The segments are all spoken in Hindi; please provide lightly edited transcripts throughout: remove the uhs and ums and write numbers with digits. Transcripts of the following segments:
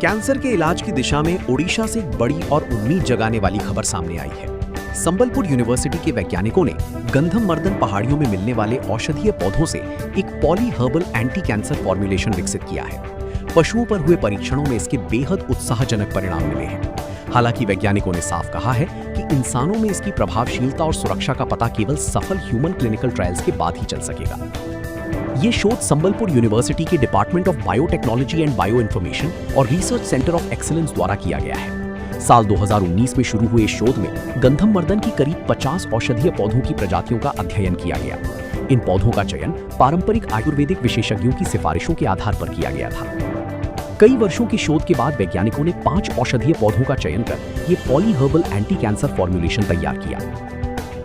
कैंसर के इलाज की दिशा में ओडिशा से एक बड़ी और उम्मीद जगाने वाली खबर सामने आई है। संबलपुर यूनिवर्सिटी के वैज्ञानिकों ने गंधमवर्धन पहाड़ियों में मिलने वाले औषधीय पौधों से एक poly herbal anti cancer formulation विकसित किया है। पशुओं पर हुए परीक्षणों में इसके बेहद उत्साहजनक परिणाम मिले हैं। हालांकि वैज्ञानिकों ने साफ कहा है कि इंसानों में इसकी प्रभावशीलता और सुरक्षा का पता केवल सफल ह्यूमन क्लिनिकल ट्रायल्स के बाद ही चल सकेगा। ये शोध संबलपुर यूनिवर्सिटी के department of biotechnology and bio information और रिसर्च सेंटर ऑफ एक्सीलेंस द्वारा किया गया है। साल 2019 में शुरू हुए इस शोध में गंधमवर्धन की करीब 50 औषधीय पौधों की प्रजातियों का अध्ययन किया गया। इन पौधों का चयन पारंपरिक आयुर्वेदिक विशेषज्ञों की सिफारिशों के आधार पर किया गया था। कई वर्षों की शोध के बाद वैज्ञानिकों ने 5 औषधीय पौधों का चयन कर ये poly herbal anti cancer formulation तैयार किया।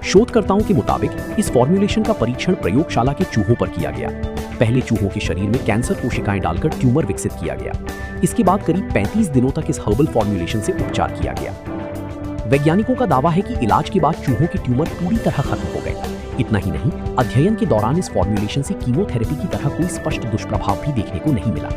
शोधकर्ताओं के मुताबिक इस फॉर्मुलेशन का परीक्षण प्रयोगशाला के चूहों पर किया गया। पहले चूहों के शरीर में कैंसर कोशिकाएं डालकर ट्यूमर विकसित किया गया। इसके बाद करीब 35 दिनों तक इस हर्बल फॉर्मुलेशन से उपचार किया गया। वैज्ञानिकों का दावा है कि इलाज के बाद चूहों के ट्यूमर पूरी तरह खत्म हो गए। इतना ही नहीं, अध्ययन के दौरान इस फॉर्मुलेशन से कीमोथेरेपी की तरह कोई स्पष्ट दुष्प्रभाव भी देखने को नहीं मिला।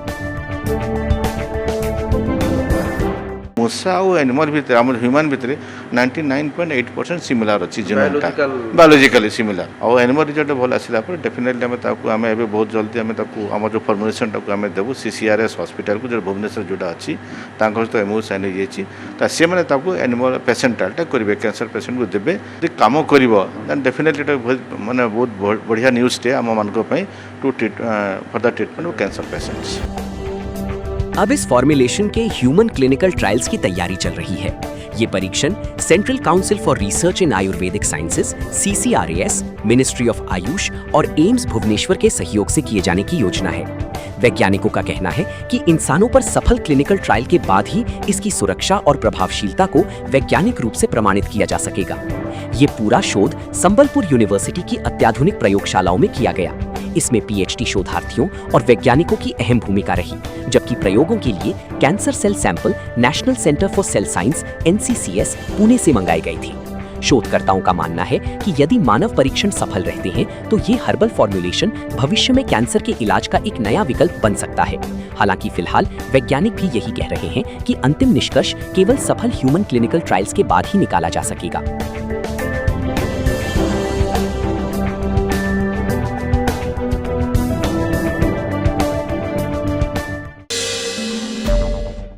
मूसा और एनिमल भितर आम ह्यूमन भितर 99.8% सिमिलार अच्छी जीनोटा बायोलॉजिकली सिमिलार और एनिमल रिजल्ट भल आसला पर डेफिनेटली आम एवं बहुत जल्दी आम जो फॉर्मुलेशन आम देवु CCRS हॉस्पिटल को जो भुवनेश्वर जोटा अच्छी सहित एमओ साइन हो सी मैंने एनिमल पेसेंट टाटा करेंगे कैंसर पेसेंट को देवे कम कर डेफिनेटली मानने बहुत बढ़िया न्यूज टे आम मान टू for the treatment of cancer patients. अब इस फॉर्मुलेशन के ह्यूमन क्लिनिकल ट्रायल्स की तैयारी चल रही है। ये परीक्षण central council for research in Ayurvedic sciences CCRAS, ministry of Ayush और एम्स भुवनेश्वर के सहयोग से किए जाने की योजना है। वैज्ञानिकों का कहना है कि इंसानों पर सफल क्लिनिकल ट्रायल के बाद ही इसकी सुरक्षा और प्रभावशीलता को वैज्ञानिक रूप से प्रमाणित किया जा सकेगा। ये पूरा शोध संबलपुर यूनिवर्सिटी की अत्याधुनिक प्रयोगशालाओं में किया गया। इसमें PhD शोधार्थियों और वैज्ञानिकों की अहम भूमिका रही, जबकि प्रयोगों के लिए cancer cell sample national centre for cell science NCCS Pune से मंगाई गई थी। शोधकर्ताओं का मानना है कि यदि मानव परीक्षण सफल रहते हैं तो ये हर्बल फॉर्मुलेशन भविष्य में कैंसर के इलाज का एक नया विकल्प बन सकता है। हालांकि फिलहाल वैज्ञानिक भी यही कह रहे हैं कि अंतिम निष्कर्ष केवल सफल ह्यूमन क्लिनिकल ट्रायल्स के बाद ही निकाला जा सकेगा।